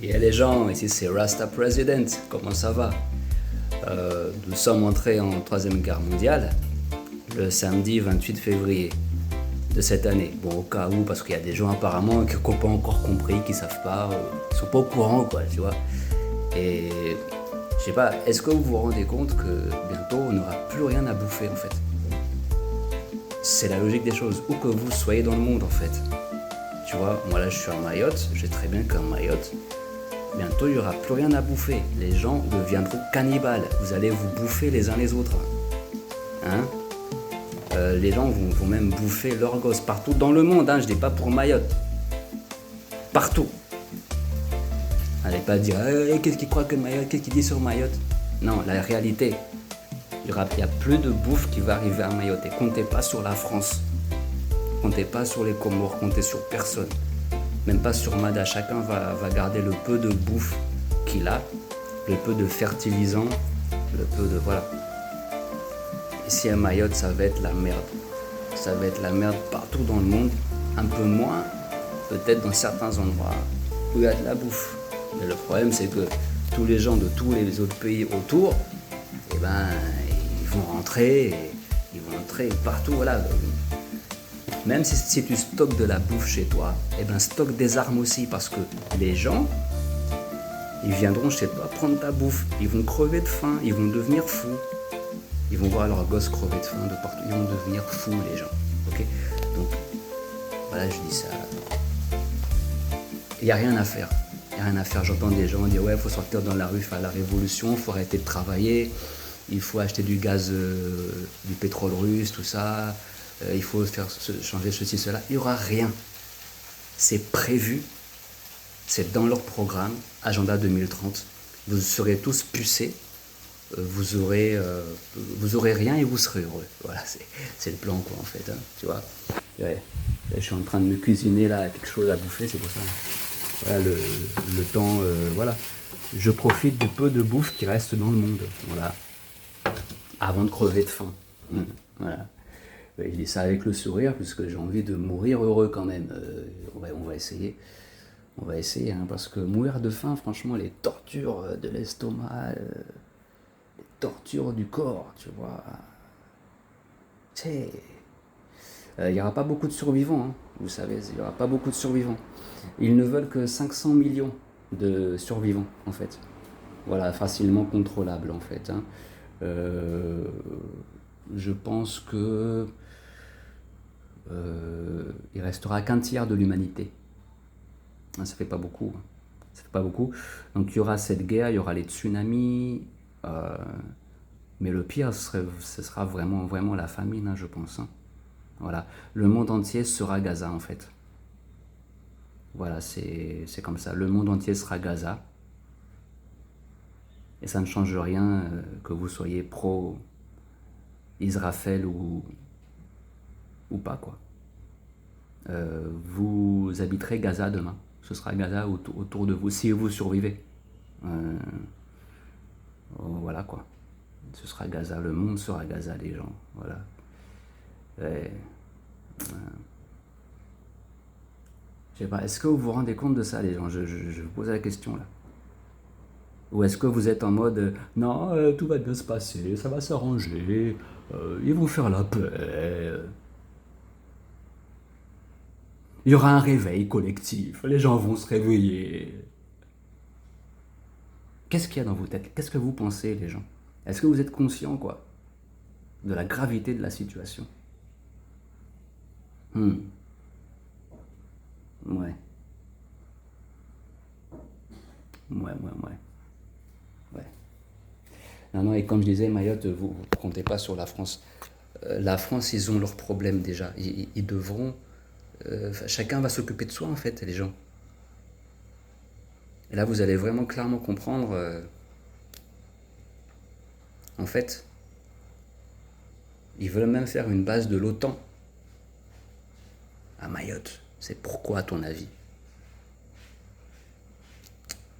Et les gens, ici c'est Rasta President, comment ça va? Nous sommes entrés en Troisième Guerre mondiale le samedi 28 février de cette année. Bon, au cas où, parce qu'il y a des gens apparemment qui n'ont pas encore compris, qui ne savent pas, qui sont pas au courant, quoi, tu vois. Et je sais pas, est-ce que vous vous rendez compte que bientôt on n'aura plus rien à bouffer en fait? C'est la logique des choses, où que vous soyez dans le monde en fait. Tu vois, moi là je suis à Mayotte, je sais très bien qu'à Mayotte, bientôt il n'y aura plus rien à bouffer. Les gens deviendront cannibales, vous allez vous bouffer les uns les autres. Hein? Les gens vont même bouffer leurs gosses partout dans le monde, hein, je dis pas pour Mayotte. Partout. Allez pas dire qu'est-ce qu'il croit que Mayotte, qu'est-ce qu'il dit sur Mayotte. Non, la réalité, il n'y a plus de bouffe qui va arriver à Mayotte. Et comptez pas sur la France. Comptez pas sur les Comores, comptez sur personne. Même pas sur Mada. Chacun va garder le peu de bouffe qu'il a, le peu de fertilisant, le peu de... Voilà. Ici à Mayotte, ça va être la merde. Ça va être la merde partout dans le monde. Un peu moins, peut-être dans certains endroits où il y a de la bouffe. Mais le problème, c'est que tous les gens de tous les autres pays autour, eh ben, ils vont rentrer partout, voilà. Même si tu stockes de la bouffe chez toi, eh ben, stocke des armes aussi, parce que les gens, ils viendront chez toi prendre ta bouffe. Ils vont crever de faim, ils vont devenir fous. Ils vont voir leurs gosses crever de faim de partout. Ils vont devenir fous, les gens. Ok? Donc, voilà, je dis ça. Il n'y a rien à faire. Il n'y a rien à faire. J'entends des gens dire ouais, il faut sortir dans la rue, faire la révolution, il faut arrêter de travailler, il faut acheter du gaz, du pétrole russe, tout ça, il faut faire changer ceci, cela. Il n'y aura rien. C'est prévu, c'est dans leur programme, Agenda 2030. Vous serez tous pucés, vous aurez rien et vous serez heureux. Voilà, c'est le plan, quoi, en fait. Hein, tu vois. Ouais. Là, je suis en train de me cuisiner là quelque chose à bouffer, c'est pour ça. Voilà, le temps, voilà. Je profite du peu de bouffe qui reste dans le monde, voilà. Avant de crever de faim. Voilà. Je dis ça avec le sourire, puisque j'ai envie de mourir heureux quand même. On va essayer. On va essayer, hein, parce que mourir de faim, franchement, les tortures de l'estomac, les tortures du corps, tu vois. Il n'y aura pas beaucoup de survivants, hein, vous savez, il n'y aura pas beaucoup de survivants. Ils ne veulent que 500 millions de survivants, en fait. Voilà, facilement contrôlable, en fait. Hein. Je pense que il restera qu'un tiers de l'humanité. Ça fait pas beaucoup. Hein. Ça fait pas beaucoup. Donc il y aura cette guerre, il y aura les tsunamis. Mais le pire, ce sera vraiment, vraiment la famine, hein, je pense. Hein. Voilà. Le monde entier sera Gaza, en fait. Voilà, c'est comme ça. Le monde entier sera Gaza. Et ça ne change rien que vous soyez pro-Israël ou pas, quoi. Vous habiterez Gaza demain. Ce sera Gaza autour de vous, si vous survivez. Voilà, quoi. Ce sera Gaza. Le monde sera Gaza, les gens. Voilà. Je sais pas, est-ce que vous vous rendez compte de ça, les gens? Je vous pose la question, là. Ou est-ce que vous êtes en mode non, tout va bien se passer, ça va s'arranger, ils vont faire la paix. Il y aura un réveil collectif, les gens vont se réveiller. Qu'est-ce qu'il y a dans vos têtes? Qu'est-ce que vous pensez, les gens? Est-ce que vous êtes conscients, quoi, de la gravité de la situation? Ouais. Ouais. Ouais. Non, non, et comme je disais, Mayotte, vous ne comptez pas sur la France. La France, ils ont leurs problèmes déjà. Ils devront... chacun va s'occuper de soi, en fait, les gens. Et là, vous allez vraiment clairement comprendre... en fait, ils veulent même faire une base de l'OTAN à Mayotte. C'est pourquoi, à ton avis?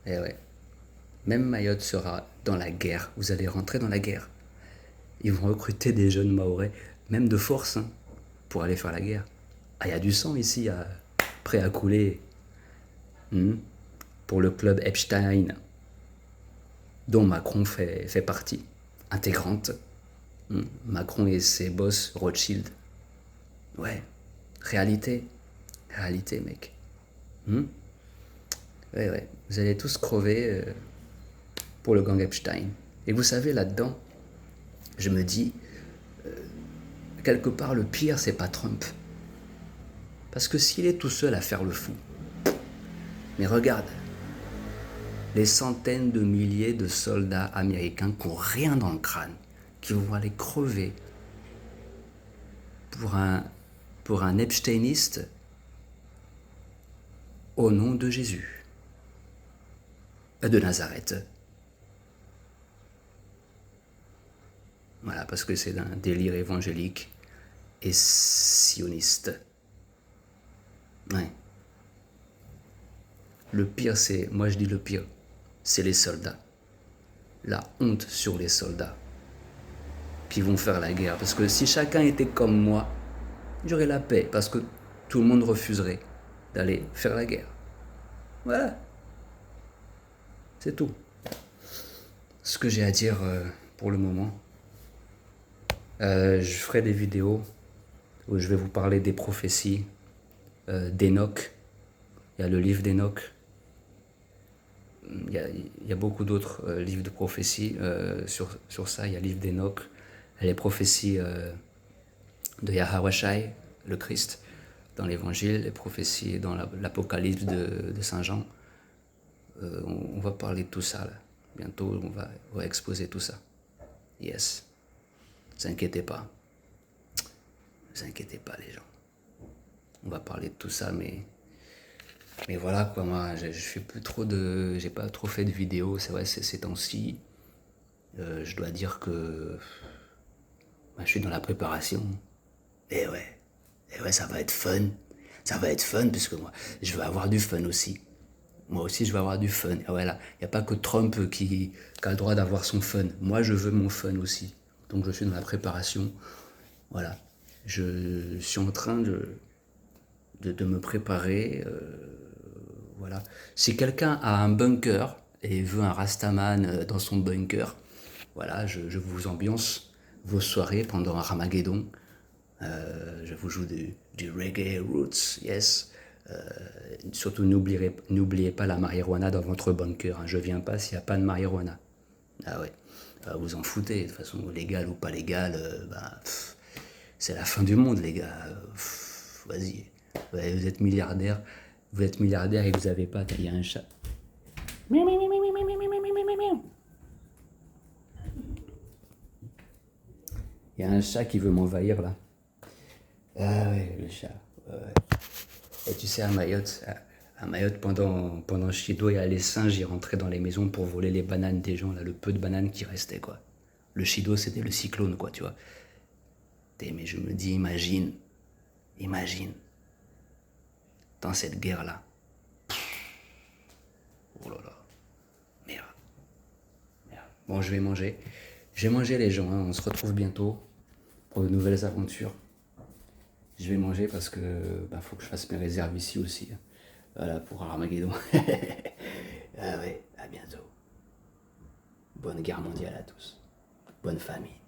Eh ouais. Même Mayotte sera dans la guerre. Vous allez rentrer dans la guerre. Ils vont recruter des jeunes Mahorais, même de force, hein, pour aller faire la guerre. Ah, il y a du sang ici, prêt à couler. pour le club Epstein, dont Macron fait partie intégrante. Macron et ses boss Rothschild. Ouais, réalité, mec. Ouais, vous allez tous crever pour le gang Epstein. Et vous savez, là-dedans, je me dis, quelque part, le pire, c'est pas Trump. Parce que s'il est tout seul à faire le fou, mais regarde, les centaines de milliers de soldats américains qui n'ont rien dans le crâne, qui vont aller crever pour un Epsteiniste au nom de Jésus, de Nazareth. Voilà, parce que c'est un délire évangélique et sioniste. Ouais. Le pire, moi je dis le pire, c'est les soldats. La honte sur les soldats qui vont faire la guerre. Parce que si chacun était comme moi, j'aurais la paix, parce que tout le monde refuserait d'aller faire la guerre. Voilà. C'est tout. Ce que j'ai à dire pour le moment. Je ferai des vidéos où je vais vous parler des prophéties d'Enoch. Il y a le livre d'Enoch. Il y a beaucoup d'autres livres de prophéties sur ça. Il y a le livre d'Enoch, les prophéties de Yahweh, le Christ, dans l'Évangile, les prophéties dans l'Apocalypse de Saint Jean. On va parler de tout ça, là. Bientôt, on va exposer tout ça. Yes. Ne vous inquiétez pas. Ne vous inquiétez pas, les gens. On va parler de tout ça, mais voilà, quoi. Moi, je fais plus trop j'ai pas trop fait de vidéos, c'est vrai, ces temps-ci. Je dois dire que je suis dans la préparation. Et ouais, ça va être fun. Ça va être fun, puisque moi, je veux avoir du fun aussi. Moi aussi, je veux avoir du fun. Et voilà, il n'y a pas que Trump qui a le droit d'avoir son fun. Moi, je veux mon fun aussi. Donc, je suis dans la préparation. Voilà. Je suis en train de me préparer. Voilà. Si quelqu'un a un bunker et veut un Rastaman dans son bunker, voilà, je vous ambiance vos soirées pendant un Ramageddon. Je vous joue du reggae roots, yes. Surtout, n'oubliez pas la marijuana dans votre bunker. Hein. Je viens pas s'il n'y a pas de marijuana. Ah ouais, vous en foutez. De toute façon, légal ou pas légal, c'est la fin du monde, les gars. Vas-y, ouais, vous êtes milliardaire et vous avez pas. Il y a un chat. Il y a un chat qui veut m'envahir là. Ah ouais, le chat. Ouais. Et tu sais, à Mayotte, pendant Shido, il y a les singes, ils rentraient dans les maisons pour voler les bananes des gens, là, le peu de bananes qui restaient, quoi. Le Shido, c'était le cyclone, quoi, tu vois. Mais je me dis, imagine, dans cette guerre-là. Oh là là, merde. Bon, je vais manger les gens, hein. On se retrouve bientôt pour de nouvelles aventures. Je vais manger parce que faut que je fasse mes réserves ici aussi. Voilà, pour Armageddon. Ah ouais, à bientôt. Bonne guerre mondiale à tous. Bonne famille.